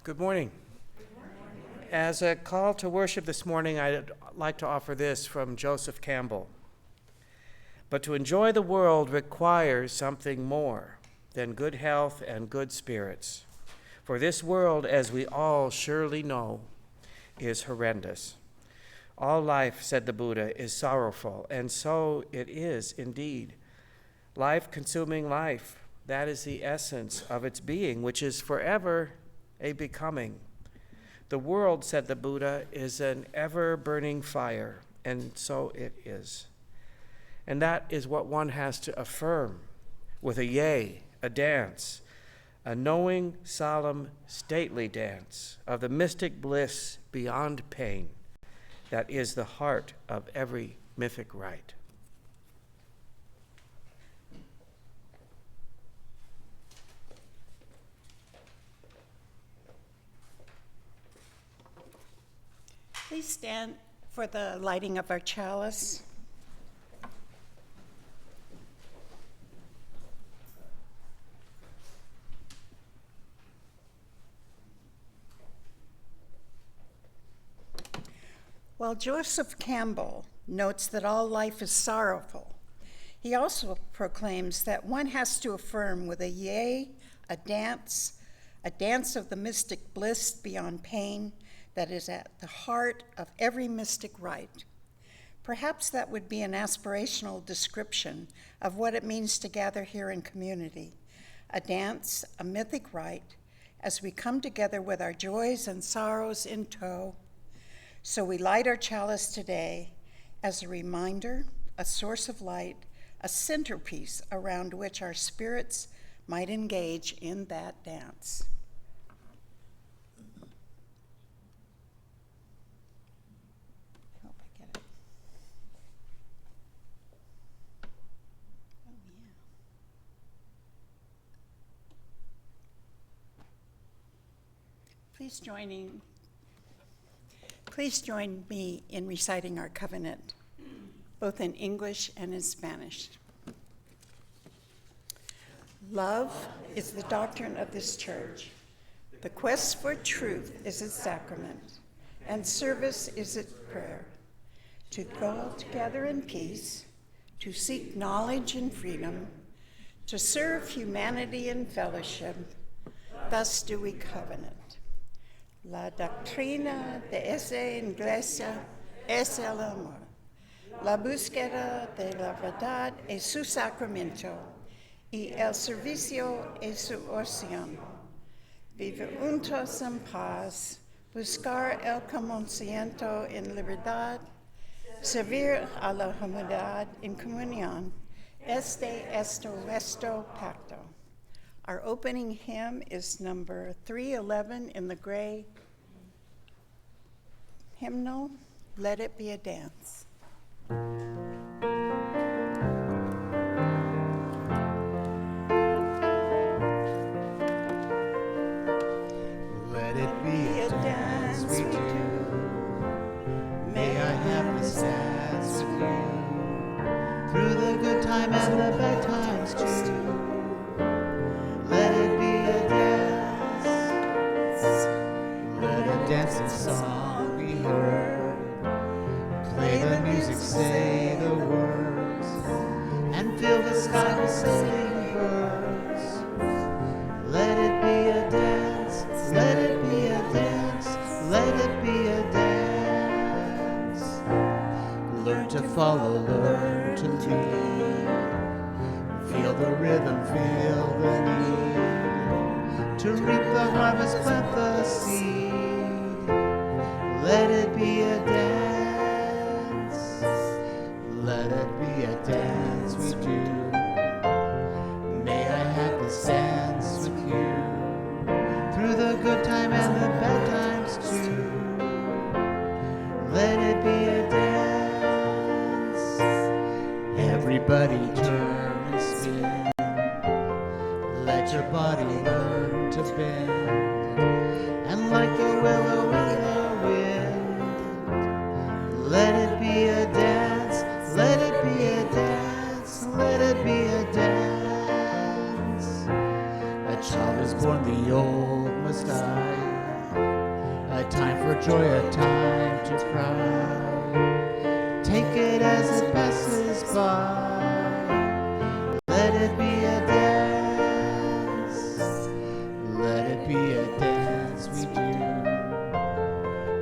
Good morning. As a call to worship this morning, I'd like to offer this from Joseph Campbell. But to enjoy the world requires something more than good health and good spirits. For this world, as we all surely know, is horrendous. All life, said the Buddha, is sorrowful, and so it is indeed. Life consuming life, that is the essence of its being, which is forever a becoming. The world, said the Buddha, is an ever-burning fire, and so it is. And that is what one has to affirm with a yea, a dance, a knowing, solemn, stately dance of the mystic bliss beyond pain that is the heart of every mythic rite. Please stand for the lighting of our chalice. While Joseph Campbell notes that all life is sorrowful, he also proclaims that one has to affirm with a yea, a dance of the mystic bliss beyond pain, that is at the heart of every mystic rite. Perhaps that would be an aspirational description of what it means to gather here in community, a dance, a mythic rite, as we come together with our joys and sorrows in tow. So we light our chalice today as a reminder, a source of light, a centerpiece around which our spirits might engage in that dance. Please join me in reciting our covenant, both in English and in Spanish. Love is the doctrine of this church. The quest for truth is its sacrament, and service is its prayer. To go together in peace, to seek knowledge and freedom, to serve humanity in fellowship, thus do we covenant. La doctrina de esa iglesia es el amor. La búsqueda de la verdad es su sacramento, y el servicio es su oración. Vivir juntos en paz, buscar el conocimiento en libertad, servir a la humanidad en comunión. Este es nuestro pacto. Our opening hymn is number 311 in the gray hymnal, Let It Be a Dance. Let it be a dance we do. May I have this dance with you, through the good time and the bad times too. Let it be a dance. Let a dancing song be heard. Play the music, say the words, and fill the sky with singing birds. Let it be a dance. Let it be a dance. Let it be a dance. Learn to follow, learn to lead. Feel the rhythm, feel the need. To reap the harvest, plant the seed. Let it be a dance. Let it be a dance we do. May I have this dance with you, through the good time and the bad times too. Let it be a dance. Everybody turn and spin. Let your body learn to bend, and like a willow in the wind, let it be a dance. Let it be a dance. Let it be a dance. A child is born, the old must die. enjoy a time to cry. Take it as it passes by. Let it be a dance. Let it be a dance we do.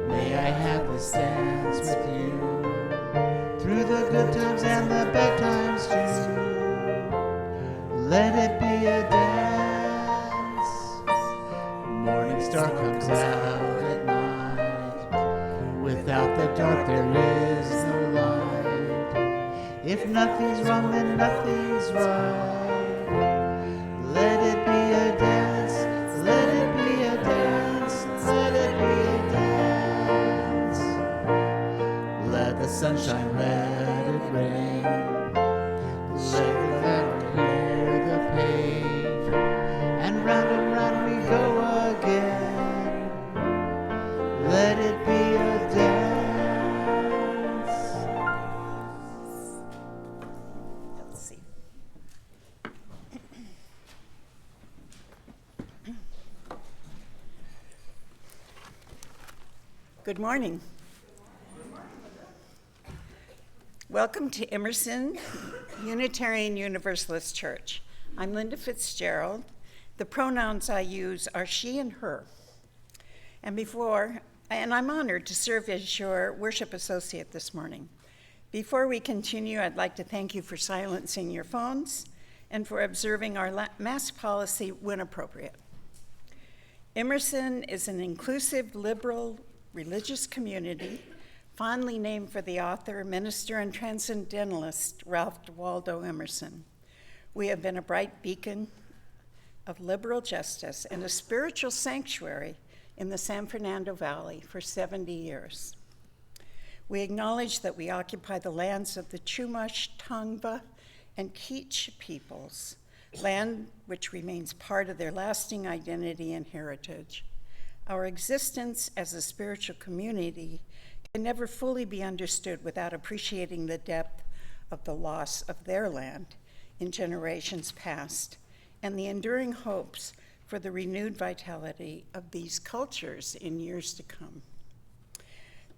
May I have this dance with you. Through the good times and the bad times too. Let it be a dance. Morning star comes out at night. Without the dark there is no light. If nothing's wrong then nothing's right. Let it be a dance. Let it be a dance. Let it be a dance. Let the sunshine, let it rain. Let the flower hear the pain. And round we go again. Let it be a dance. Let's see. Good morning. Welcome to Emerson Unitarian Universalist Church. I'm Linda Fitzgerald. The pronouns I use are she and her. And I'm honored to serve as your worship associate this morning. Before we continue, I'd like to thank you for silencing your phones and for observing our mask policy when appropriate. Emerson is an inclusive, liberal, religious community fondly named for the author, minister, and transcendentalist Ralph Waldo Emerson. We have been a bright beacon of liberal justice and a spiritual sanctuary in the San Fernando Valley for 70 years. We acknowledge that we occupy the lands of the Chumash, Tongva, and Kizh peoples, land which remains part of their lasting identity and heritage. Our existence as a spiritual community can never fully be understood without appreciating the depth of the loss of their land in generations past and the enduring hopes for the renewed vitality of these cultures in years to come.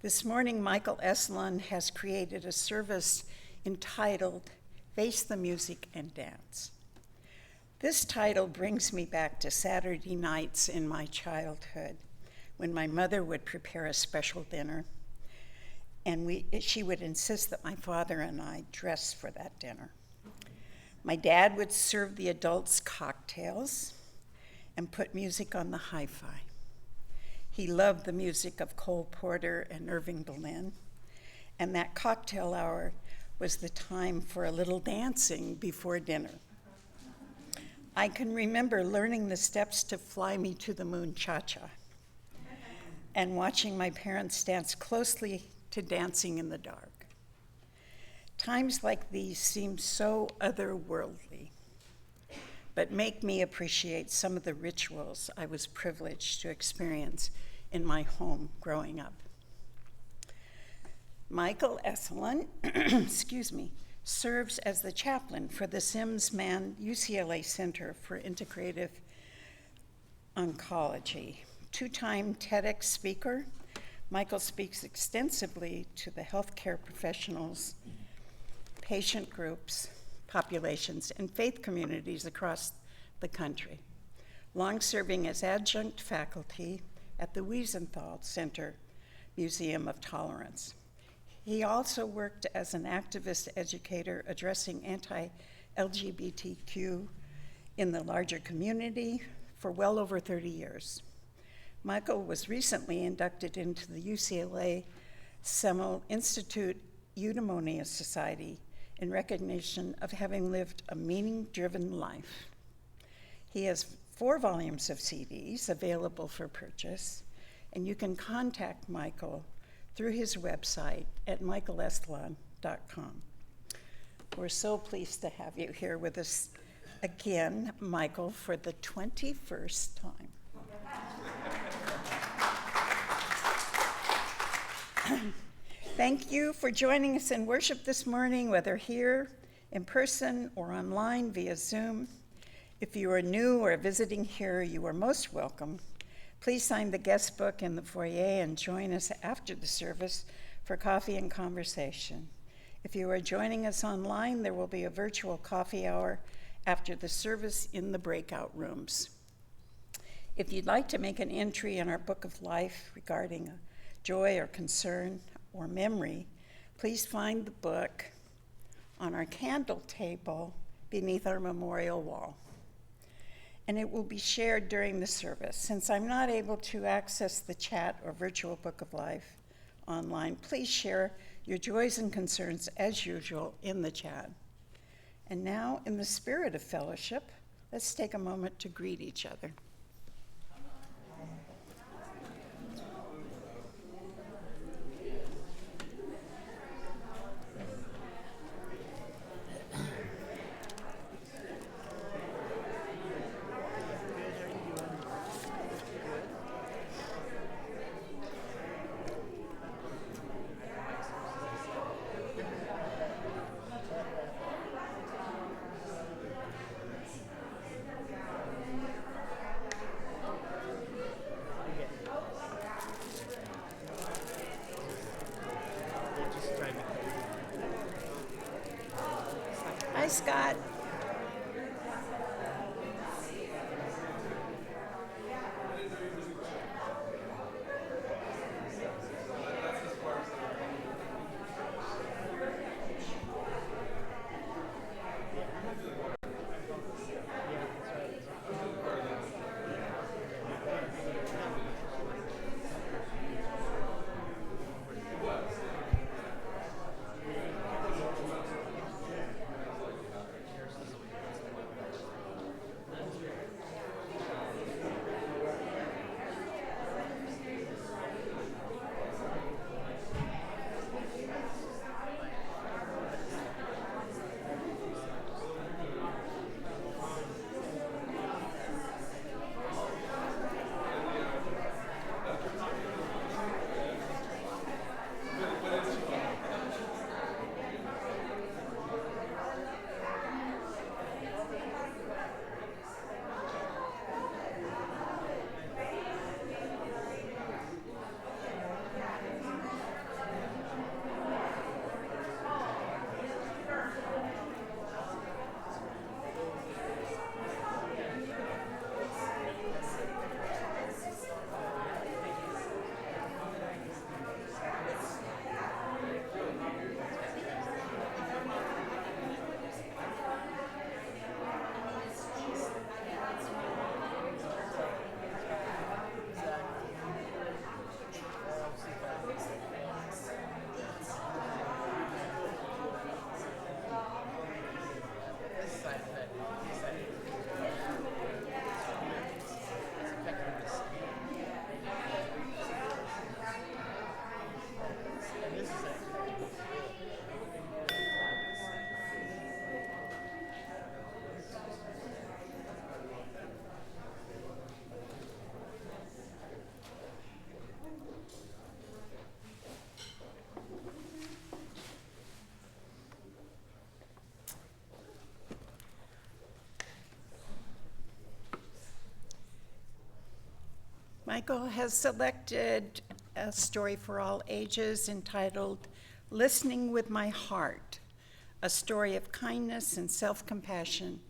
This morning, Michael Eselun has created a service entitled Face the Music and Dance. This title brings me back to Saturday nights in my childhood when my mother would prepare a special dinner, and she would insist that my father and I dress for that dinner. My dad would serve the adults cocktails and put music on the hi-fi. He loved the music of Cole Porter and Irving Berlin, and that cocktail hour was the time for a little dancing before dinner. I can remember learning the steps to Fly Me to the Moon Cha-Cha and watching my parents dance closely to Dancing in the Dark. Times like these seem so otherworldly, but make me appreciate some of the rituals I was privileged to experience in my home growing up. Michael Eselun, serves as the chaplain for the Sims-Mann UCLA Center for Integrative Oncology. Two-time TEDx speaker, Michael speaks extensively to the healthcare professionals, patient groups, populations, and faith communities across the country, long serving as adjunct faculty at the Wiesenthal Center Museum of Tolerance. He also worked as an activist educator addressing anti-LGBTQ in the larger community for well over 30 years. Michael was recently inducted into the UCLA Semel Institute Eudaimonia Society in recognition of having lived a meaning-driven life. He has 4 volumes of CDs available for purchase, and you can contact Michael through his website at michaeleselun.com. We're so pleased to have you here with us again, Michael, for the 21st time. Thank you for joining us in worship this morning, whether here in person or online via Zoom. If you are new or visiting here, you are most welcome. Please sign the guest book in the foyer and join us after the service for coffee and conversation. If you are joining us online, there will be a virtual coffee hour after the service in the breakout rooms. If you'd like to make an entry in our Book of Life regarding a joy or concern or memory, please find the book on our candle table beneath our memorial wall. And it will be shared during the service. Since I'm not able to access the chat or virtual Book of Life online, please share your joys and concerns as usual in the chat. And now, in the spirit of fellowship, let's take a moment to greet each other. Hi, Scott. Michael has selected a story for all ages entitled Listening with My Heart, a story of kindness and self-compassion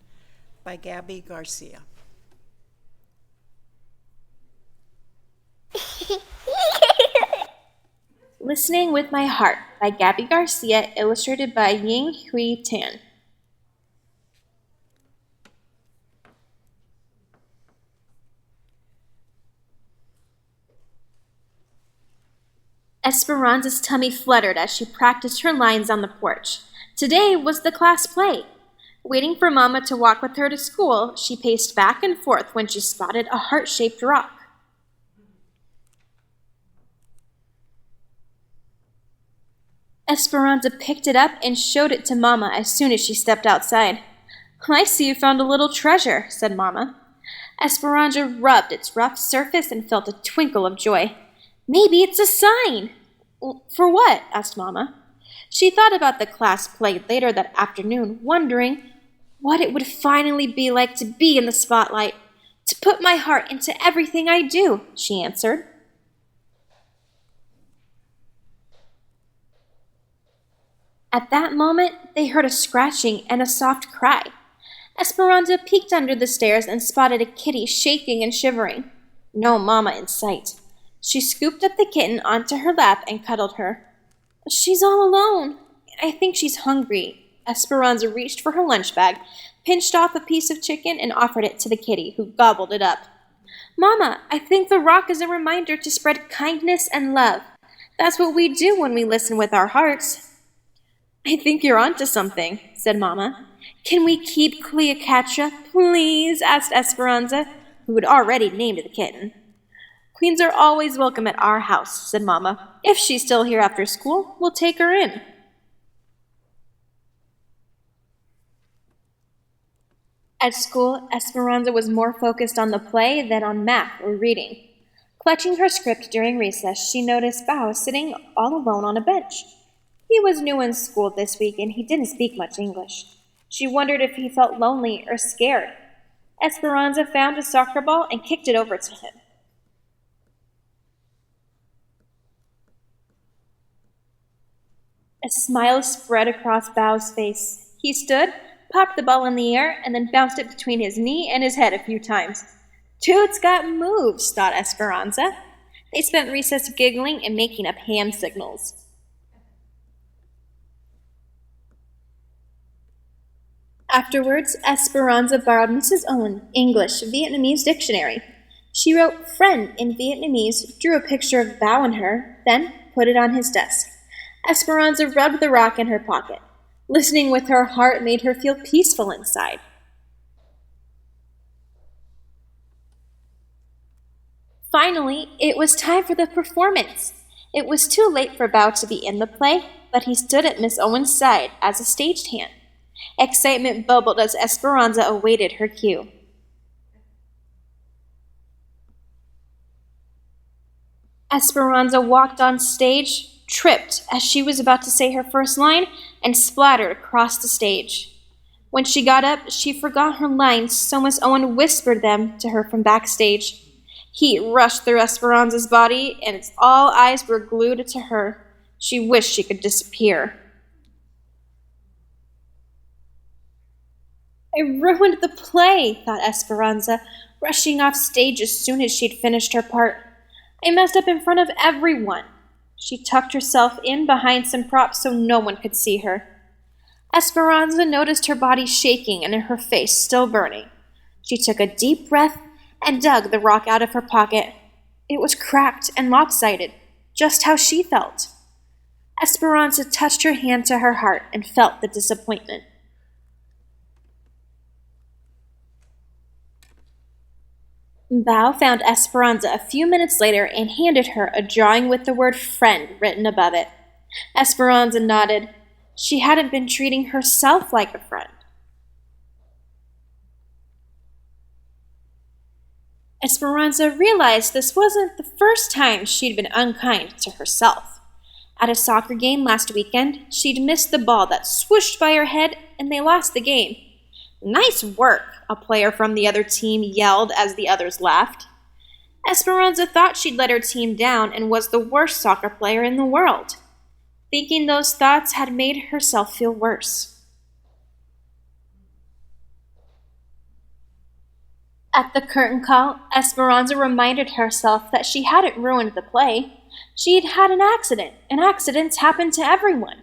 by Gabby Garcia. Listening with My Heart by Gabby Garcia, illustrated by Ying Hui Tan. Esperanza's tummy fluttered as she practiced her lines on the porch. Today was the class play. Waiting for Mama to walk with her to school, she paced back and forth when she spotted a heart-shaped rock. Esperanza picked it up and showed it to Mama as soon as she stepped outside. "I see you found a little treasure," said Mama. Esperanza rubbed its rough surface and felt a twinkle of joy. "Maybe it's a sign." "For what?" asked Mama. She thought about the class play later that afternoon, wondering what it would finally be like to be in the spotlight, To put my heart into everything I do, she answered. At that moment, they heard a scratching and a soft cry. Esperanza peeked under the stairs and spotted a kitty shaking and shivering. No Mama in sight. She scooped up the kitten onto her lap and cuddled her. She's all alone. I think she's hungry. Esperanza reached for her lunch bag, pinched off a piece of chicken, and offered it to the kitty, who gobbled it up. Mama, I think the rock is a reminder to spread kindness and love. That's what we do when we listen with our hearts. I think you're onto something, said Mama. Can we keep Cleopatra, please? Asked Esperanza, who had already named the kitten. Queens are always welcome at our house, said Mama. If she's still here after school, we'll take her in. At school, Esperanza was more focused on the play than on math or reading. Clutching her script during recess, she noticed Bao sitting all alone on a bench. He was new in school this week and he didn't speak much English. She wondered if he felt lonely or scared. Esperanza found a soccer ball and kicked it over to him. A smile spread across Bao's face. He stood, popped the ball in the air, and then bounced it between his knee and his head a few times. Dude's got moves, thought Esperanza. They spent recess giggling and making up hand signals. Afterwards, Esperanza borrowed Mrs. Owen's English Vietnamese dictionary. She wrote friend in Vietnamese, drew a picture of Bao and her, then put it on his desk. Esperanza rubbed the rock in her pocket. Listening with her heart made her feel peaceful inside. Finally, it was time for the performance. It was too late for Bao to be in the play, but he stood at Miss Owen's side as a stagehand. Excitement bubbled as Esperanza awaited her cue. Esperanza walked on stage, tripped as she was about to say her first line, and splattered across the stage. When she got up, she forgot her lines, so Miss Owen whispered them to her from backstage. Heat rushed through Esperanza's body, and all eyes were glued to her. She wished she could disappear. I ruined the play, thought Esperanza, rushing off stage as soon as she'd finished her part. I messed up in front of everyone. She tucked herself in behind some props so no one could see her. Esperanza noticed her body shaking and her face still burning. She took a deep breath and dug the rock out of her pocket. It was cracked and lopsided, just how she felt. Esperanza touched her hand to her heart and felt the disappointment. Bao found Esperanza a few minutes later and handed her a drawing with the word friend written above it. Esperanza nodded. She hadn't been treating herself like a friend. Esperanza realized this wasn't the first time she'd been unkind to herself. At a soccer game last weekend, she'd missed the ball that swooshed by her head and they lost the game. Nice work, a player from the other team yelled as the others laughed. Esperanza thought she'd let her team down and was the worst soccer player in the world. Thinking those thoughts had made herself feel worse. At the curtain call, Esperanza reminded herself that she hadn't ruined the play. She'd had an accident, and accidents happen to everyone.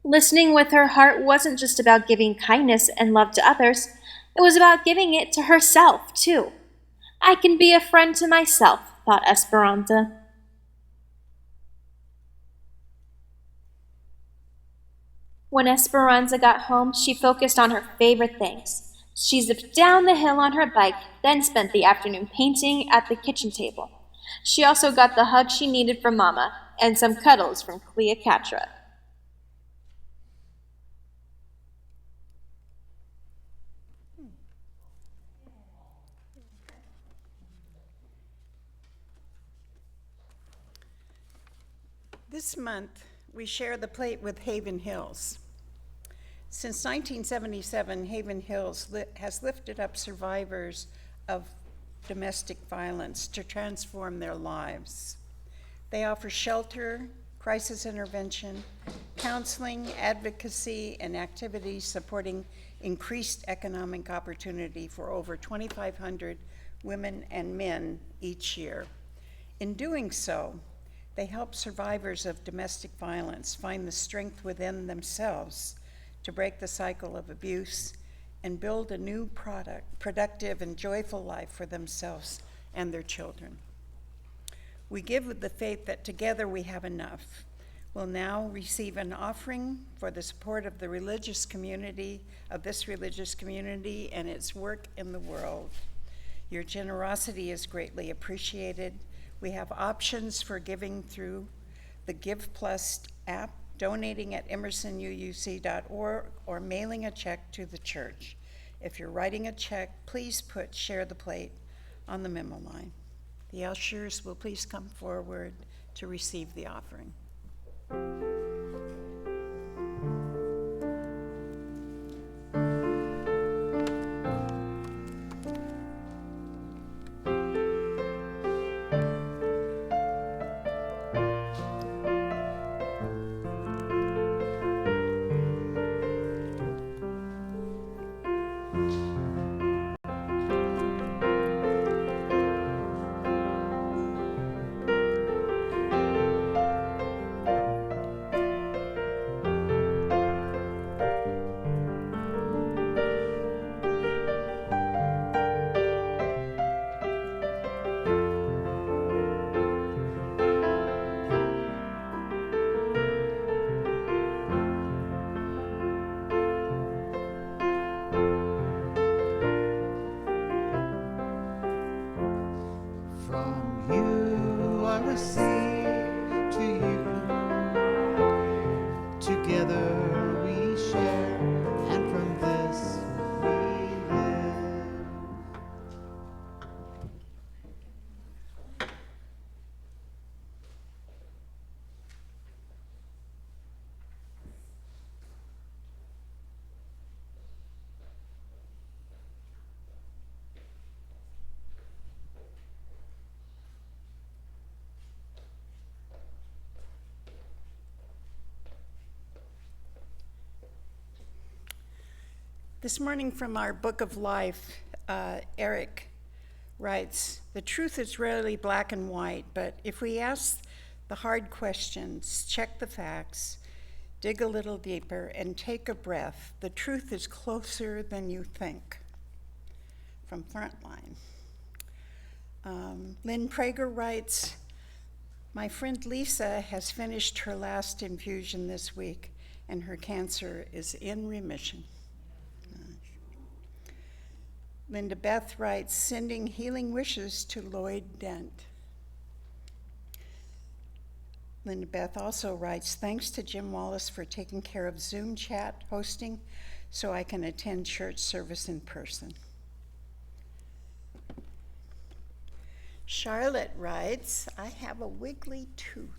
Listening with her heart wasn't just about giving kindness and love to others, it was about giving it to herself, too. I can be a friend to myself, thought Esperanza. When Esperanza got home, she focused on her favorite things. She zipped down the hill on her bike, then spent the afternoon painting at the kitchen table. She also got the hug she needed from Mama and some cuddles from Cleopatra. This month, we share the plate with Haven Hills. Since 1977, Haven Hills has lifted up survivors of domestic violence to transform their lives. They offer shelter, crisis intervention, counseling, advocacy, and activities supporting increased economic opportunity for over 2,500 women and men each year. In doing so, they help survivors of domestic violence find the strength within themselves to break the cycle of abuse and build a new productive and joyful life for themselves and their children. We give with the faith that together we have enough. We'll now receive an offering for the support of the religious community, of this religious community and its work in the world. Your generosity is greatly appreciated. We have options for giving through the Give Plus app, donating at emersonuuc.org, or mailing a check to the church. If you're writing a check, please put "Share the Plate" on the memo line. The ushers will please come forward to receive the offering. From you I receive to you. Together we share, and from this we live. This morning from our Book of Life, Eric writes, "The truth is rarely black and white, but if we ask the hard questions, check the facts, dig a little deeper, and take a breath, the truth is closer than you think." From Frontline. Lynn Prager writes, "My friend Lisa has finished her last infusion this week, and her cancer is in remission." Linda Beth writes, "Sending healing wishes to Lloyd Dent." Linda Beth also writes, "Thanks to Jim Wallace for taking care of Zoom chat hosting so I can attend church service in person." Charlotte writes, "I have a wiggly tooth."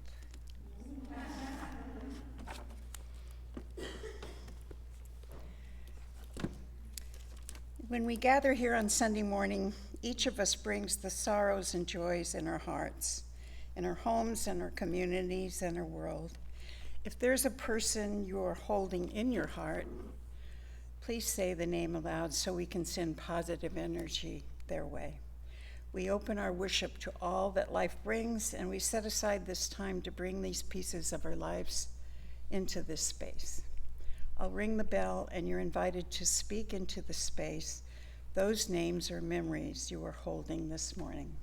When we gather here on Sunday morning, each of us brings the sorrows and joys in our hearts, in our homes, in our communities, and our world. If there's a person you're holding in your heart, please say the name aloud so we can send positive energy their way. We open our worship to all that life brings, and we set aside this time to bring these pieces of our lives into this space. I'll ring the bell, and you're invited to speak into the space those names or memories you are holding this morning.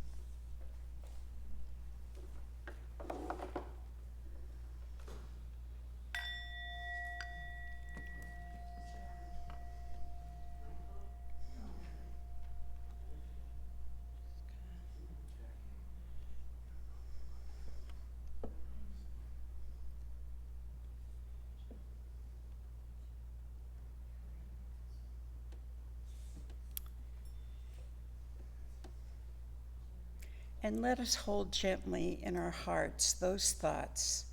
And let us hold gently in our hearts those thoughts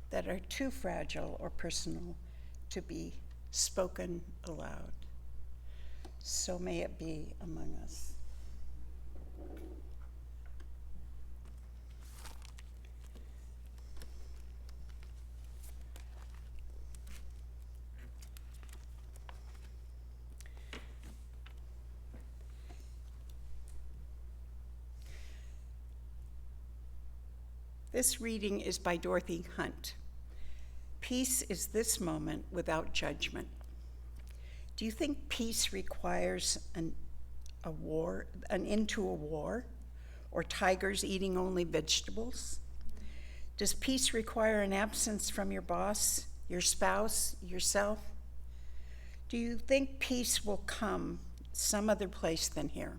that are too fragile or personal to be spoken aloud. So may it be among us. This reading is by Dorothy Hunt. Peace is this moment without judgment. Do you think peace requires an end to a war, or tigers eating only vegetables? Does peace require an absence from your boss, your spouse, yourself? Do you think peace will come some other place than here?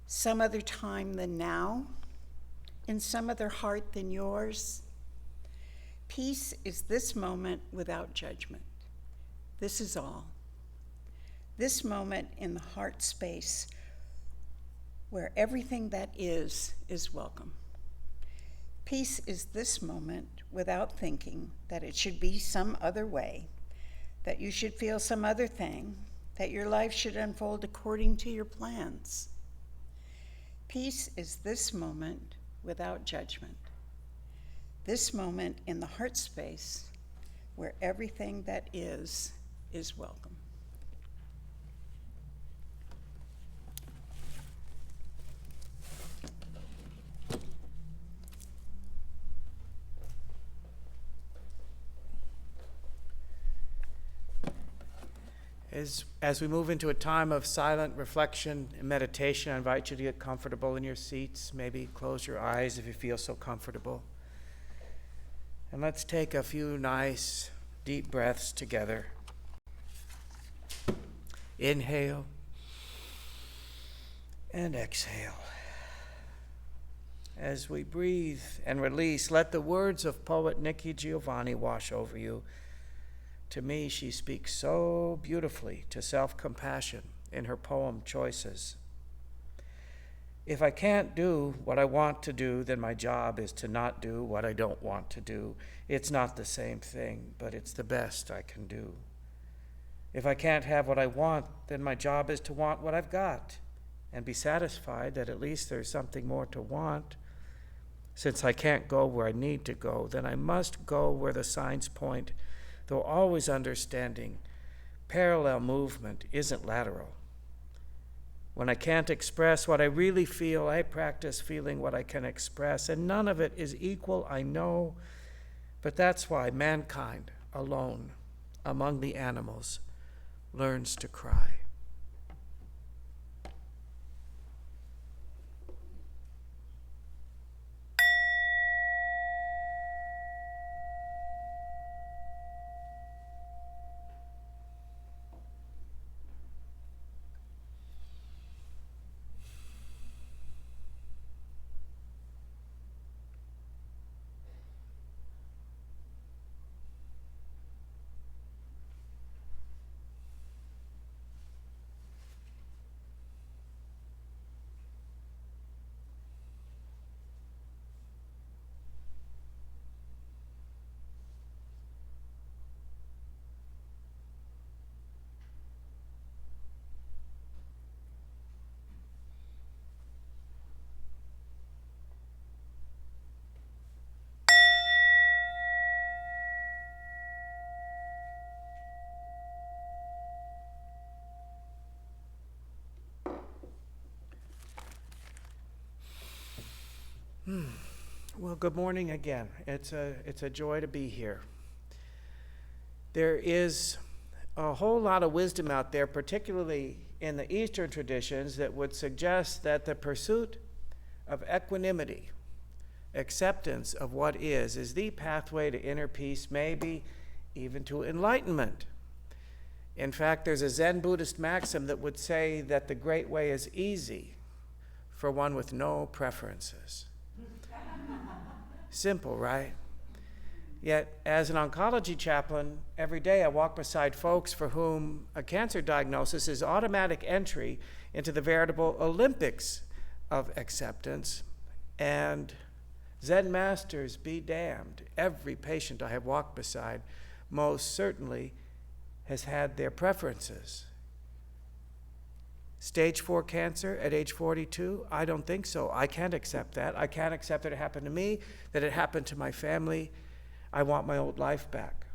Some other time than now? In some other heart than yours? Peace is this moment without judgment. This is all. This moment in the heart space where everything that is welcome. Peace is this moment without thinking that it should be some other way, that you should feel some other thing, that your life should unfold according to your plans. Peace is this moment without judgment. This moment in the heart space where everything that is welcome. As we move into a time of silent reflection and meditation, I invite you to get comfortable in your seats. Maybe close your eyes if you feel so comfortable. And let's take a few nice, deep breaths together. Inhale and exhale. As we breathe and release, let the words of poet Nikki Giovanni wash over you. To me, she speaks so beautifully to self-compassion in her poem Choices. If I can't do what I want to do, then my job is to not do what I don't want to do. It's not the same thing, but it's the best I can do. If I can't have what I want, then my job is to want what I've got and be satisfied that at least there's something more to want. Since I can't go where I need to go, then I must go where the signs point, though always understanding parallel movement isn't lateral. When I can't express what I really feel, I practice feeling what I can express, and none of it is equal, I know, but that's why mankind alone among the animals learns to cry. Well, good morning again. It's a joy to be here. There is a whole lot of wisdom out there, particularly in the Eastern traditions, that would suggest that the pursuit of equanimity, acceptance of what is the pathway to inner peace, maybe even to enlightenment. In fact, there's a Zen Buddhist maxim that would say that the great way is easy for one with no preferences. Simple, right? Yet, as an oncology chaplain, every day I walk beside folks for whom a cancer diagnosis is automatic entry into the veritable Olympics of acceptance. And Zen masters be damned, every patient I have walked beside most certainly has had their preferences. Stage 4 cancer at age 42? I don't think so. I can't accept that. I can't accept that it happened to me, that it happened to my family. I want my old life back.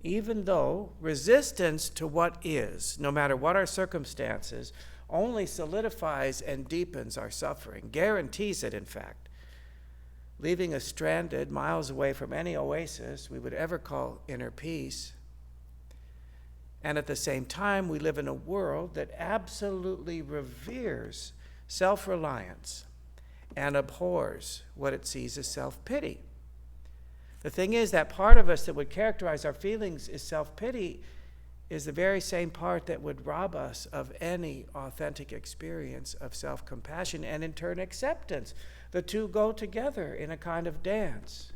Even though resistance to what is, no matter what our circumstances, only solidifies and deepens our suffering, guarantees it, in fact, leaving us stranded miles away from any oasis we would ever call inner peace. And at the same time, we live in a world that absolutely reveres self-reliance and abhors what it sees as self-pity. The thing is, that part of us that would characterize our feelings as self-pity is the very same part that would rob us of any authentic experience of self-compassion and in turn acceptance. The two go together in a kind of dance.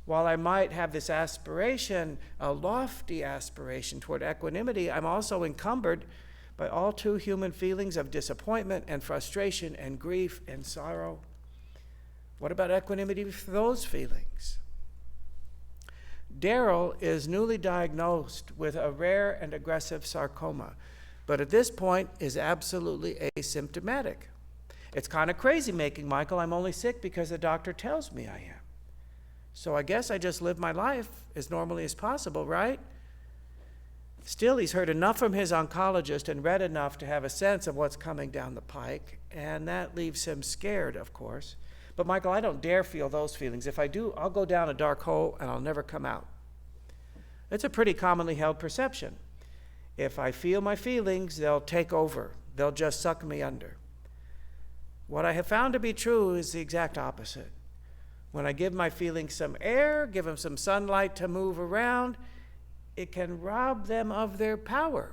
While I might have this aspiration, a lofty aspiration toward equanimity, I'm also encumbered by all too human feelings of disappointment and frustration and grief and sorrow. What about equanimity for those feelings? Daryl is newly diagnosed with a rare and aggressive sarcoma, but at this point is absolutely asymptomatic. It's kind of crazy making, Michael. I'm only sick because the doctor tells me I am. So I guess I just live my life as normally as possible, right? Still, he's heard enough from his oncologist and read enough to have a sense of what's coming down the pike, and that leaves him scared, of course. But Michael, I don't dare feel those feelings. If I do, I'll go down a dark hole and I'll never come out. It's a pretty commonly held perception. If I feel my feelings, they'll take over. They'll just suck me under. What I have found to be true is the exact opposite. When I give my feelings some air, give them some sunlight to move around, it can rob them of their power.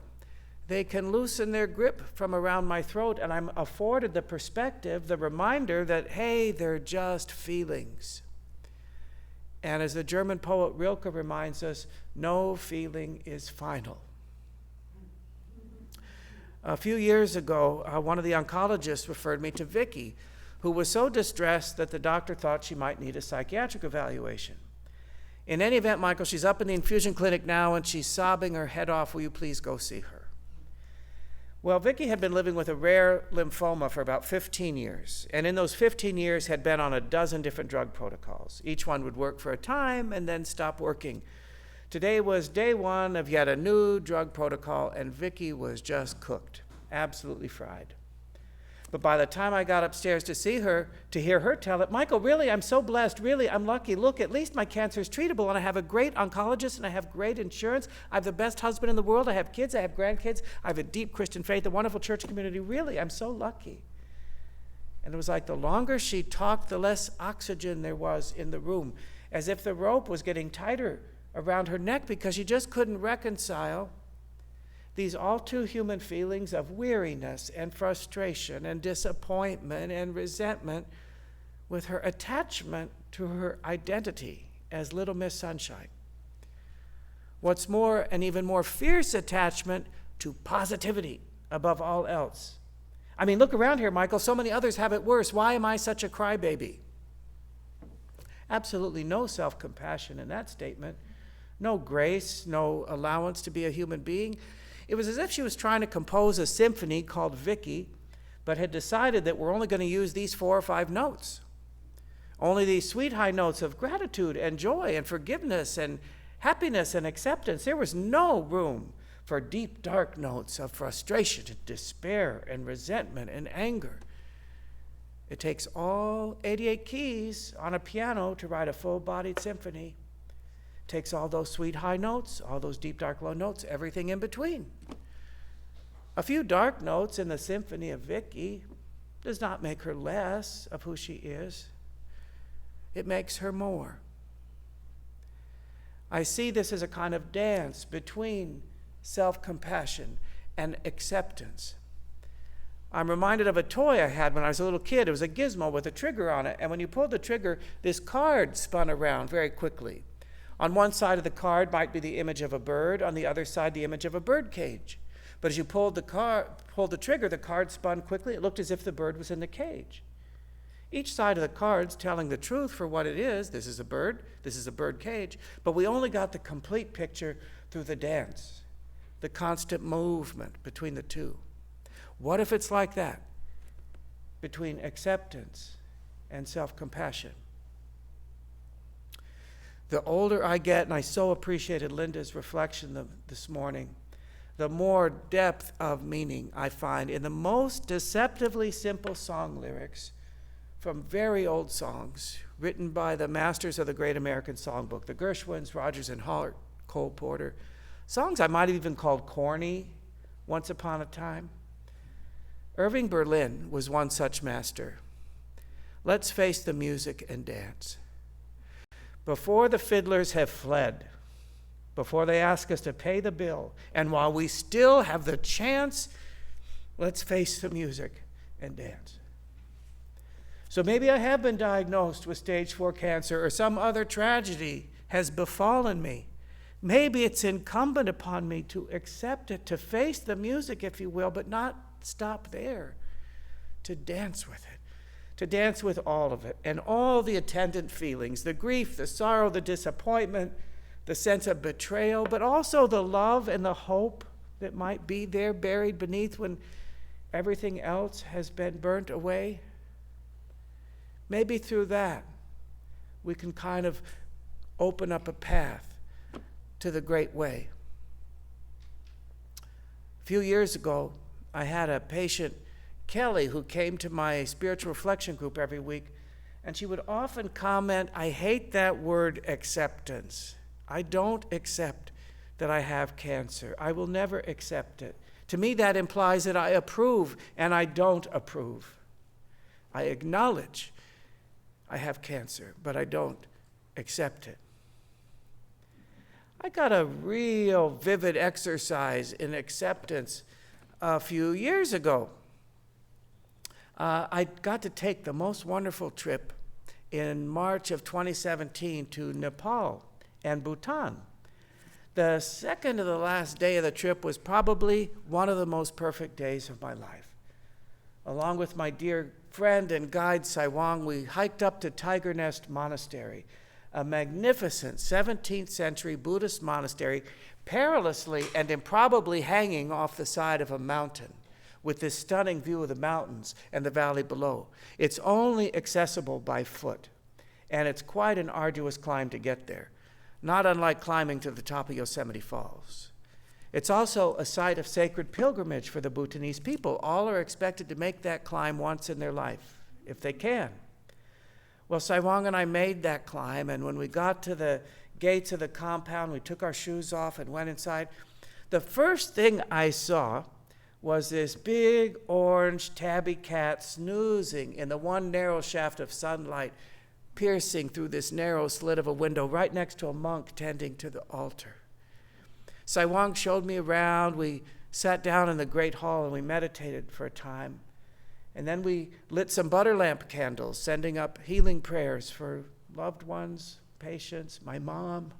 They can loosen their grip from around my throat, and I'm afforded the perspective, the reminder that, hey, they're just feelings. And as the German poet Rilke reminds us, no feeling is final. A few years ago, one of the oncologists referred me to Vicky, who was so distressed that the doctor thought she might need a psychiatric evaluation. In any event, Michael, she's up in the infusion clinic now, and she's sobbing her head off. Will you please go see her? Well, Vicky had been living with a rare lymphoma for about 15 years, and in those 15 years had been on a dozen different drug protocols. Each one would work for a time and then stop working. Today was day one of yet a new drug protocol, and Vicky was just cooked, absolutely fried. But by the time I got upstairs to see her, to hear her tell it, Michael, really, I'm so blessed. Really, I'm lucky. Look, at least my cancer is treatable, and I have a great oncologist, and I have great insurance. I have the best husband in the world. I have kids. I have grandkids. I have a deep Christian faith, a wonderful church community. Really, I'm so lucky. And it was like the longer she talked, the less oxygen there was in the room, as if the rope was getting tighter around her neck because she just couldn't reconcile these all too human feelings of weariness and frustration and disappointment and resentment with her attachment to her identity as Little Miss Sunshine. What's more, an even more fierce attachment to positivity above all else. I mean, look around here, Michael. So many others have it worse. Why am I such a crybaby? Absolutely no self-compassion in that statement. No grace, no allowance to be a human being. It was as if she was trying to compose a symphony called Vicky, but had decided that we're only going to use these 4 or 5 notes. Only these sweet high notes of gratitude and joy and forgiveness and happiness and acceptance. There was no room for deep, dark notes of frustration and despair and resentment and anger. It takes all 88 keys on a piano to write a full-bodied symphony. Takes all those sweet high notes, all those deep, dark, low notes, everything in between. A few dark notes in the symphony of Vicky does not make her less of who she is. It makes her more. I see this as a kind of dance between self-compassion and acceptance. I'm reminded of a toy I had when I was a little kid. It was a gizmo with a trigger on it, and when you pulled the trigger, this card spun around very quickly. On one side of the card might be the image of a bird, on the other side the image of a bird cage. But as you pulled the trigger, the card spun quickly. It looked as if the bird was in the cage. Each side of the card's telling the truth for what it is. This is a bird cage. But we only got the complete picture through the dance, the constant movement between the two. What if it's like that between acceptance and self-compassion? The older I get, and I so appreciated Linda's reflection this morning, the more depth of meaning I find in the most deceptively simple song lyrics from very old songs written by the masters of the Great American Songbook, the Gershwins, Rodgers and Hart, Cole Porter. Songs I might have even called corny once upon a time. Irving Berlin was one such master. Let's face the music and dance. Before the fiddlers have fled, before they ask us to pay the bill, and while we still have the chance, let's face the music and dance. So maybe I have been diagnosed with stage 4 cancer or some other tragedy has befallen me. Maybe it's incumbent upon me to accept it, to face the music, if you will, but not stop there, to dance with it, to dance with all of it and all the attendant feelings, the grief, the sorrow, the disappointment, the sense of betrayal, but also the love and the hope that might be there buried beneath when everything else has been burnt away. Maybe through that, we can kind of open up a path to the great way. A few years ago, I had a patient, Kelly, who came to my spiritual reflection group every week, and she would often comment, I hate that word acceptance. I don't accept that I have cancer. I will never accept it. To me, that implies that I approve, and I don't approve. I acknowledge I have cancer, but I don't accept it. I got a real vivid exercise in acceptance a few years ago. I got to take the most wonderful trip in March of 2017 to Nepal and Bhutan. The second to the last day of the trip was probably one of the most perfect days of my life. Along with my dear friend and guide Saiwang, we hiked up to Tiger Nest Monastery, a magnificent 17th century Buddhist monastery, perilously and improbably hanging off the side of a mountain with this stunning view of the mountains and the valley below. It's only accessible by foot, and it's quite an arduous climb to get there, not unlike climbing to the top of Yosemite Falls. It's also a site of sacred pilgrimage for the Bhutanese people. All are expected to make that climb once in their life, if they can. Well, Saiwang and I made that climb, and when we got to the gates of the compound, we took our shoes off and went inside. The first thing I saw was this big orange tabby cat snoozing in the one narrow shaft of sunlight piercing through this narrow slit of a window right next to a monk tending to the altar. Saiwang showed me around. We sat down in the great hall and we meditated for a time. And then we lit some butter lamp candles, sending up healing prayers for loved ones, patients, my mom.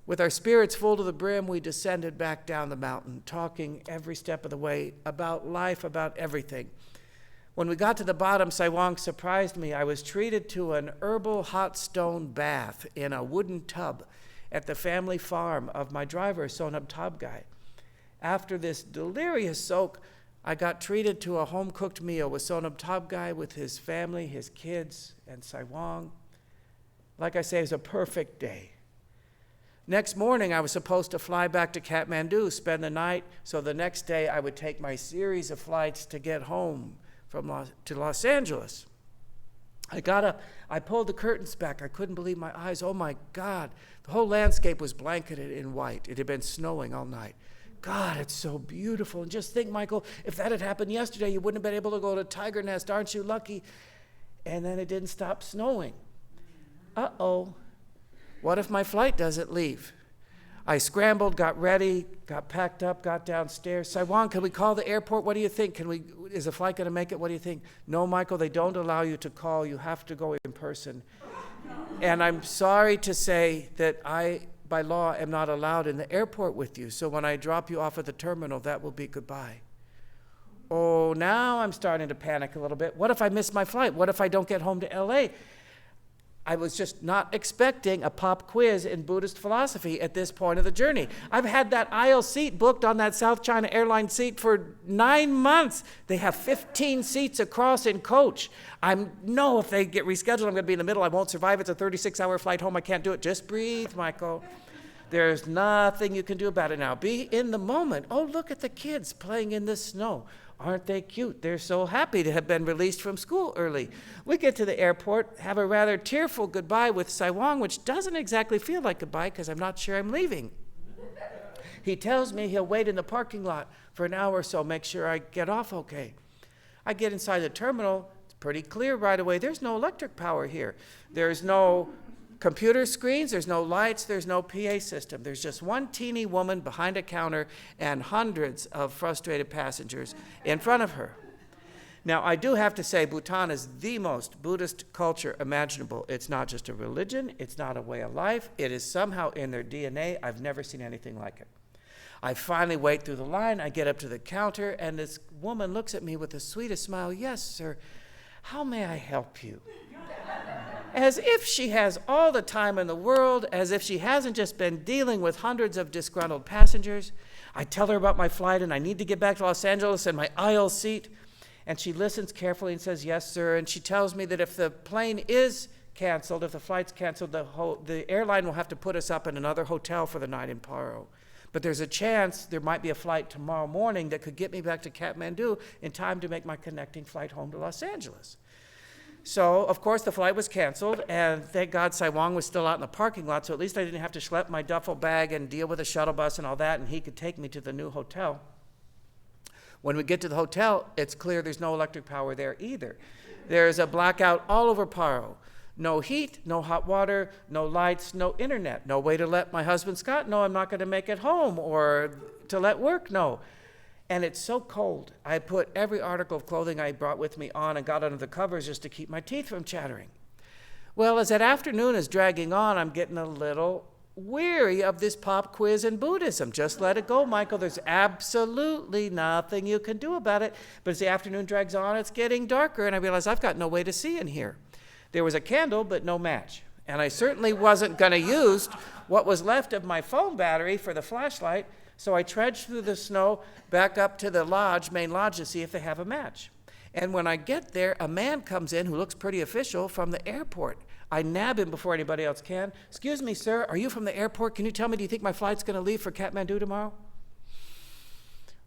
With our spirits full to the brim, we descended back down the mountain, talking every step of the way about life, about everything. When we got to the bottom, Saiwang surprised me. I was treated to an herbal hot stone bath in a wooden tub at the family farm of my driver, Sonam Tabgai. After this delirious soak, I got treated to a home-cooked meal with Sonam Tabgai, with his family, his kids, and Saiwang. Like I say, it was a perfect day. Next morning, I was supposed to fly back to Kathmandu, spend the night, so the next day I would take my series of flights to get home to Los Angeles. I pulled the curtains back. I couldn't believe my eyes. Oh my God. The whole landscape was blanketed in white. It had been snowing all night. God, it's so beautiful. And just think, Michael, if that had happened yesterday, you wouldn't have been able to go to Tiger Nest. Aren't you lucky? And then it didn't stop snowing. Uh-oh. What if my flight doesn't leave? I scrambled, got ready, got packed up, got downstairs. Saiwang, can we call the airport? What do you think? Is the flight going to make it? What do you think? No, Michael, they don't allow you to call. You have to go in person. And I'm sorry to say that I, by law, am not allowed in the airport with you. So when I drop you off at the terminal, that will be goodbye. Oh, now I'm starting to panic a little bit. What if I miss my flight? What if I don't get home to LA? I was just not expecting a pop quiz in Buddhist philosophy at this point of the journey. I've had that aisle seat booked on that South China Airlines seat for 9 months. They have 15 seats across in coach. If they get rescheduled, I'm going to be in the middle. I won't survive. It's a 36-hour flight home. I can't do it. Just breathe, Michael. There's nothing you can do about it now. Be in the moment. Oh, look at the kids playing in the snow. Aren't they cute? They're so happy to have been released from school early. We get to the airport, have a rather tearful goodbye with Saiwang, which doesn't exactly feel like goodbye because I'm not sure I'm leaving. He tells me he'll wait in the parking lot for an hour or so, make sure I get off okay. I get inside the terminal. It's pretty clear right away. There's no electric power here. There's no computer screens, there's no lights, there's no PA system. There's just one teeny woman behind a counter and hundreds of frustrated passengers in front of her. Now, I do have to say, Bhutan is the most Buddhist culture imaginable. It's not just a religion, it's not a way of life, it is somehow in their DNA. I've never seen anything like it. I finally wait through the line, I get up to the counter, and this woman looks at me with the sweetest smile. Yes, sir, how may I help you? As if she has all the time in the world, as if she hasn't just been dealing with hundreds of disgruntled passengers. I tell her about my flight and I need to get back to Los Angeles and my aisle seat. And she listens carefully and says, yes, sir. And she tells me that if the plane is canceled, if the flight's canceled, the airline will have to put us up in another hotel for the night in Paro. But there's a chance there might be a flight tomorrow morning that could get me back to Kathmandu in time to make my connecting flight home to Los Angeles. So, of course, the flight was canceled, and thank God Saiwang was still out in the parking lot, so at least I didn't have to schlep my duffel bag and deal with a shuttle bus and all that, and he could take me to the new hotel. When we get to the hotel, it's clear there's no electric power there either. There's a blackout all over Paro. No heat, no hot water, no lights, no internet. No way to let my husband Scott know I'm not going to make it home, or to let work know. And it's so cold, I put every article of clothing I brought with me on and got under the covers just to keep my teeth from chattering. Well, as that afternoon is dragging on, I'm getting a little weary of this pop quiz in Buddhism. Just let it go, Michael. There's absolutely nothing you can do about it. But as the afternoon drags on, it's getting darker, and I realize I've got no way to see in here. There was a candle, but no match. And I certainly wasn't going to use what was left of my phone battery for the flashlight. So I trudged through the snow back up to the main lodge, to see if they have a match. And when I get there, a man comes in who looks pretty official from the airport. I nab him before anybody else can. Excuse me, sir, are you from the airport? Can you tell me, do you think my flight's going to leave for Kathmandu tomorrow?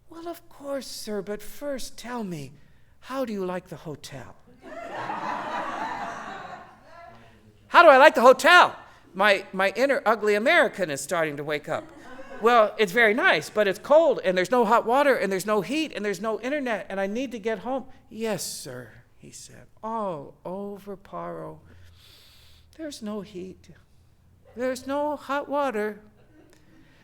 Well, of course, sir, but first tell me, how do you like the hotel? How do I like the hotel? My inner ugly American is starting to wake up. Well, it's very nice, but it's cold, and there's no hot water, and there's no heat, and there's no internet, and I need to get home. Yes, sir, he said, all over Paro. There's no heat. There's no hot water.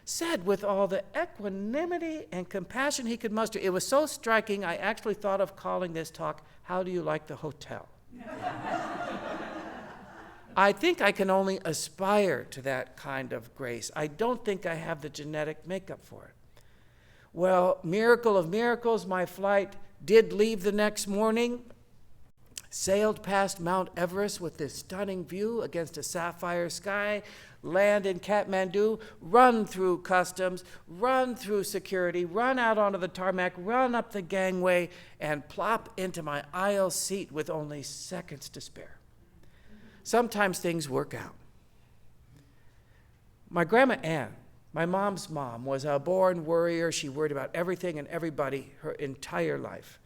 Said with all the equanimity and compassion he could muster. It was so striking, I actually thought of calling this talk, How Do You Like the Hotel? I think I can only aspire to that kind of grace. I don't think I have the genetic makeup for it. Well, miracle of miracles, my flight did leave the next morning, sailed past Mount Everest with this stunning view against a sapphire sky, land in Kathmandu, run through customs, run through security, run out onto the tarmac, run up the gangway, and plop into my aisle seat with only seconds to spare. Sometimes things work out. My Grandma Ann, my mom's mom, was a born worrier. She worried about everything and everybody her entire life.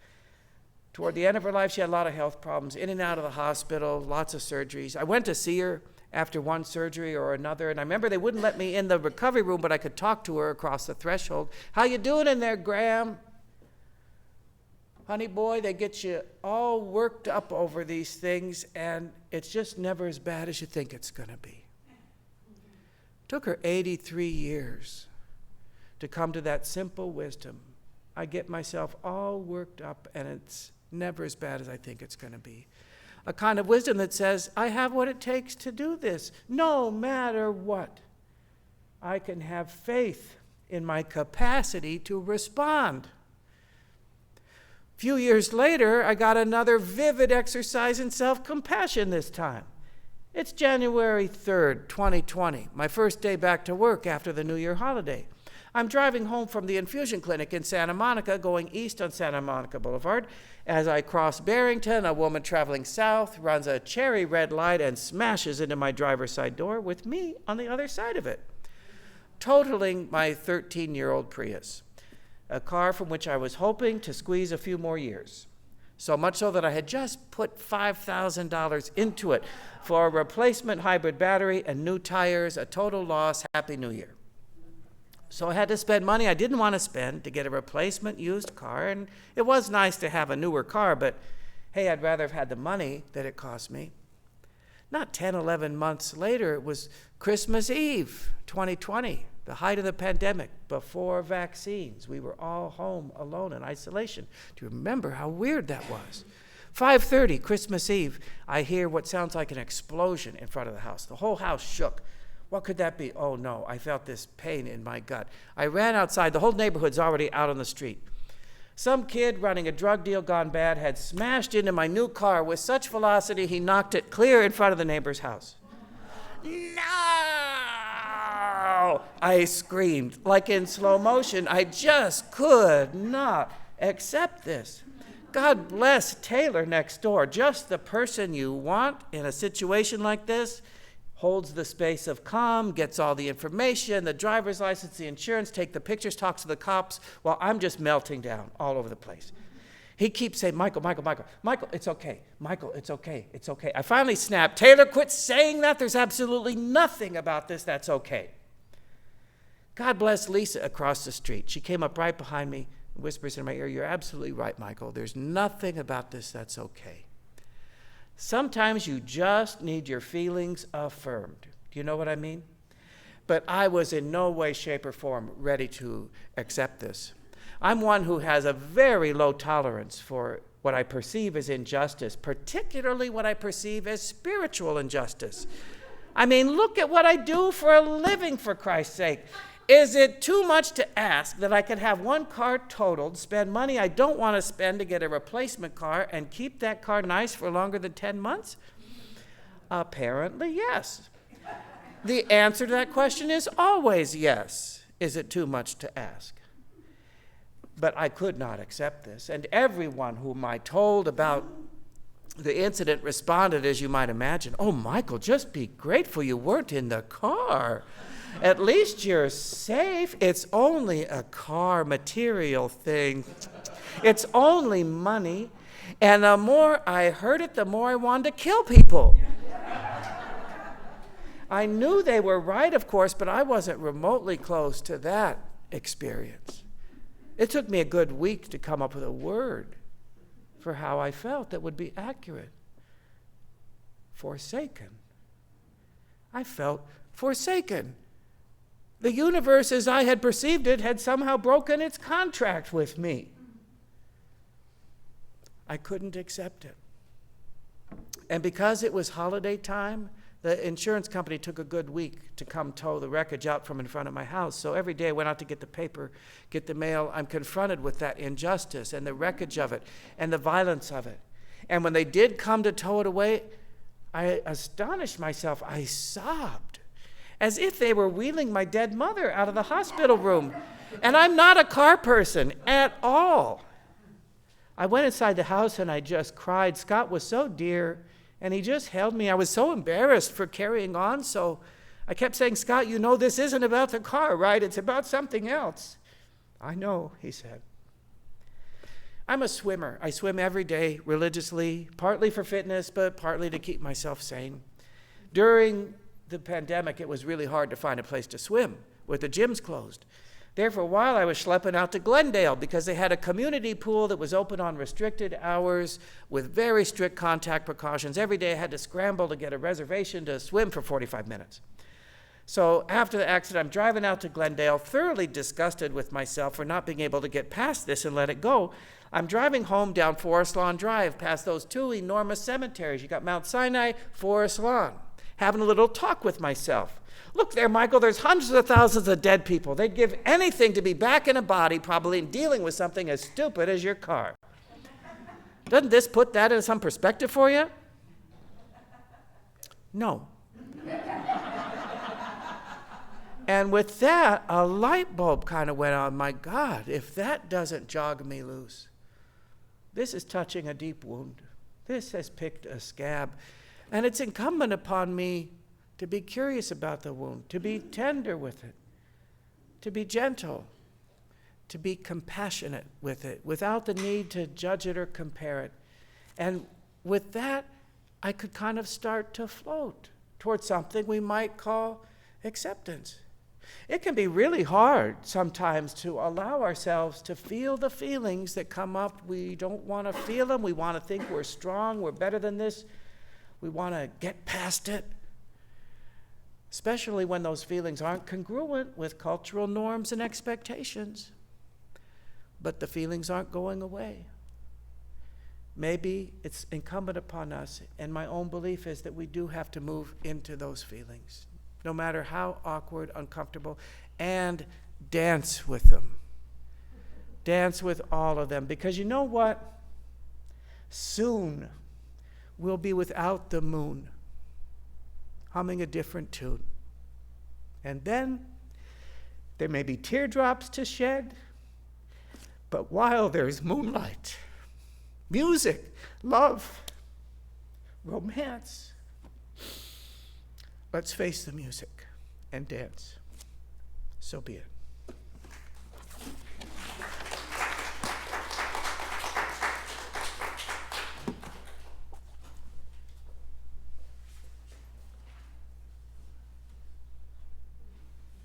Toward the end of her life, she had a lot of health problems, in and out of the hospital, lots of surgeries. I went to see her after one surgery or another, and I remember they wouldn't let me in the recovery room, but I could talk to her across the threshold. How you doing in there, Graham? Honey boy, they get you all worked up over these things, and it's just never as bad as you think it's going to be. Took her 83 years to come to that simple wisdom. I get myself all worked up, and it's never as bad as I think it's going to be. A kind of wisdom that says, I have what it takes to do this, no matter what. I can have faith in my capacity to respond. A few years later, I got another vivid exercise in self-compassion this time. It's January 3rd, 2020, my first day back to work after the New Year holiday. I'm driving home from the infusion clinic in Santa Monica, going east on Santa Monica Boulevard. As I cross Barrington, a woman traveling south runs a cherry red light and smashes into my driver's side door with me on the other side of it. totaling my 13-year-old Prius, a car from which I was hoping to squeeze a few more years. So much so that I had just put $5,000 into it for a replacement hybrid battery and new tires, a total loss. Happy New Year. So I had to spend money I didn't want to spend to get a replacement used car, and it was nice to have a newer car, but hey, I'd rather have had the money that it cost me. Not 10, 11 months later, it was Christmas Eve, 2020, the height of the pandemic, before vaccines. We were all home alone in isolation. Do you remember how weird that was? 5:30, Christmas Eve, I hear what sounds like an explosion in front of the house. The whole house shook. What could that be? Oh no, I felt this pain in my gut. I ran outside. The whole neighborhood's already out on the street. Some kid running a drug deal gone bad had smashed into my new car with such velocity he knocked it clear in front of the neighbor's house. No! I screamed, like in slow motion. I just could not accept this. God bless Taylor next door, just the person you want in a situation like this. Holds the space of calm, gets all the information, the driver's license, the insurance, take the pictures, talks to the cops, while I'm just melting down all over the place. He keeps saying, Michael, it's okay. Michael, it's okay. I finally snapped, Taylor, quit saying that. There's absolutely nothing about this that's okay. God bless Lisa across the street. She came up right behind me and whispers in my ear, you're absolutely right, Michael. There's nothing about this that's okay. Sometimes you just need your feelings affirmed. Do you know what I mean? But I was in no way, shape, or form ready to accept this. I'm one who has a very low tolerance for what I perceive as injustice, particularly what I perceive as spiritual injustice. I mean, look at what I do for a living, for Christ's sake. Is it too much to ask that I could have one car totaled, spend money I don't want to spend to get a replacement car, and keep that car nice for longer than 10 months? Apparently, yes. The answer to that question is always yes. Is it too much to ask? But I could not accept this, and everyone whom I told about the incident responded, as you might imagine, oh, Michael, just be grateful you weren't in the car. At least you're safe. It's only a car material thing. It's only money. And the more I heard it, the more I wanted to kill people. I knew they were right, of course, but I wasn't remotely close to that experience. It took me a good week to come up with a word for how I felt that would be accurate. Forsaken. I felt forsaken. The universe, as I had perceived it, had somehow broken its contract with me. I couldn't accept it. And because it was holiday time, the insurance company took a good week to come tow the wreckage out from in front of my house. So every day I went out to get the paper, get the mail. I'm confronted with that injustice and the wreckage of it and the violence of it. And when they did come to tow it away, I astonished myself. I sobbed, as if they were wheeling my dead mother out of the hospital room. And I'm not a car person at all. I went inside the house and I just cried. Scott was so dear, and he just held me. I was so embarrassed for carrying on, so I kept saying, Scott, you know this isn't about the car, right? It's about something else. I know, he said. I'm a swimmer. I swim every day religiously, partly for fitness, but partly to keep myself sane. During the pandemic, it was really hard to find a place to swim with the gyms closed. There for a while, I was schlepping out to Glendale because they had a community pool that was open on restricted hours with very strict contact precautions. Every day I had to scramble to get a reservation to swim for 45 minutes. So after the accident, I'm driving out to Glendale, thoroughly disgusted with myself for not being able to get past this and let it go. I'm driving home down Forest Lawn Drive past those two enormous cemeteries. You got Mount Sinai, Forest Lawn. Having a little talk with myself. Look there, Michael, there's hundreds of thousands of dead people. They'd give anything to be back in a body, probably, and dealing with something as stupid as your car. Doesn't this put that in some perspective for you? No. And with that, a light bulb kind of went on. My God, if that doesn't jog me loose. This is touching a deep wound. This has picked a scab. And it's incumbent upon me to be curious about the wound, to be tender with it. to be gentle, to be compassionate with it, without the need to judge it or compare it. And with that, I could kind of start to float towards something we might call acceptance. It can be really hard sometimes to allow ourselves to feel the feelings that come up. We don't want to feel them. We want to think we're strong, we're better than this. We want to get past it, especially when those feelings aren't congruent with cultural norms and expectations. But the feelings aren't going away. Maybe it's incumbent upon us, and my own belief is that we do have to move into those feelings, no matter how awkward, uncomfortable, and dance with them. Dance with all of them, because you know what? Soon we'll be without the moon, humming a different tune. And then there may be teardrops to shed, but while there's moonlight, music, love, romance, let's face the music and dance. So be it.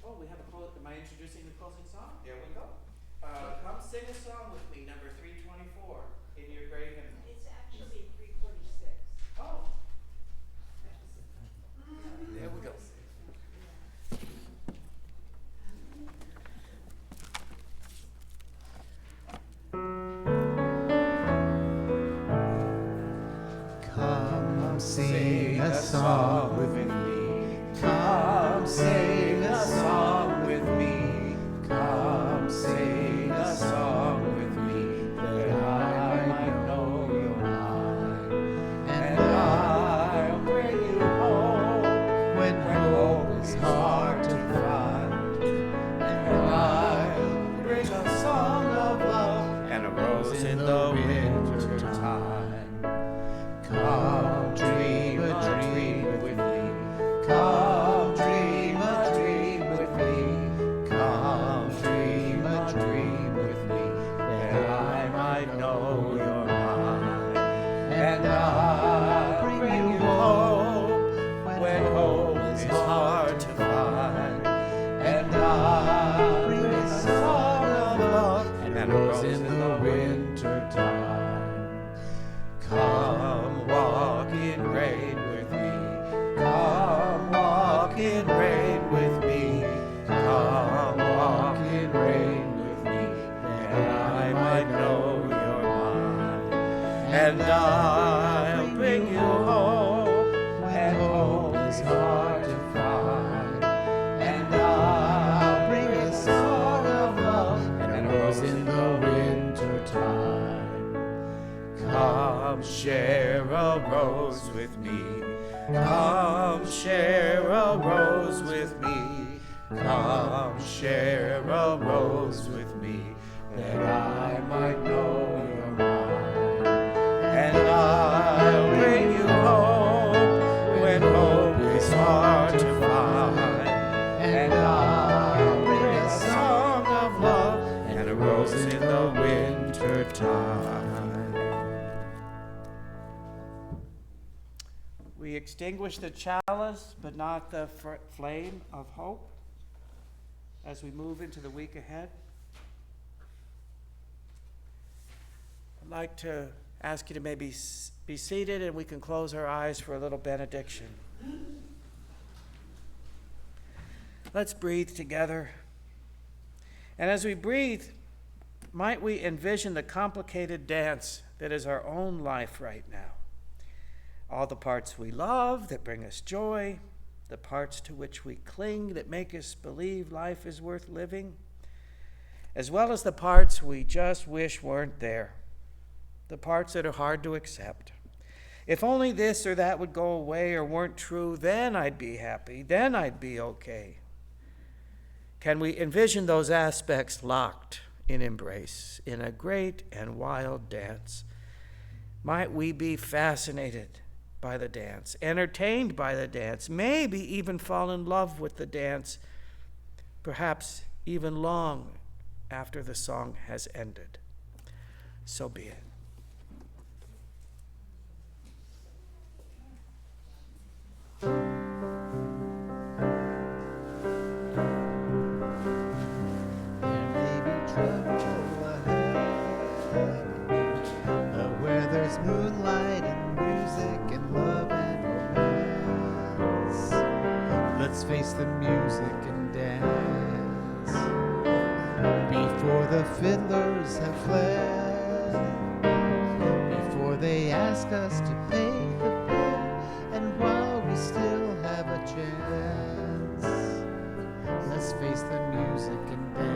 Oh, we have a close. Am I introducing the closing song? There we go. Come sing a song with me, number 324 in your gray hymn. It's actually 346. Oh. There we go. Come sing a song with me. Come sing a song with me. Come sing a song with me, that I might know you're mine. And I'll bring you home when hope is hard to find. And I'll bring a song of love and a rose in the winter time. Come dream a dream with me. Come dream a dream with me. Come dream a dream with me, that I might know you're mine. And I'll bring you hope when hope is hard to find. And I'll bring a song of love and a rose in the winter time. Come walk in rain with me. Come walk in rain with me. Come walk in rain with me, that I might know you're mine. And I'll bring you hope when hope is hard to find. And I'll bring a song of love and a rose in the winter time. Come share a rose with me. Come share a rose with me. Come share a rose with me, that I might know you're mine. And I'll bring you hope when hope is hard to find. And I'll bring a song of love and a rose in the winter time. We extinguish the chalice, but not the flame of hope as we move into the week ahead. I'd like to ask you to maybe be seated, and we can close our eyes for a little benediction. Let's breathe together. And as we breathe, might we envision the complicated dance that is our own life right now? All the parts we love that bring us joy, the parts to which we cling that make us believe life is worth living, as well as the parts we just wish weren't there, the parts that are hard to accept. If only this or that would go away or weren't true, then I'd be happy, then I'd be okay. Can we envision those aspects locked in embrace in a great and wild dance? Might we be fascinated by the dance, entertained by the dance, maybe even fall in love with the dance, perhaps even long after the song has ended. So be it. Moonlight and music and love and romance. Let's face the music and dance before the fiddlers have fled, before they ask us to pay the bill, and while we still have a chance, let's face the music and dance.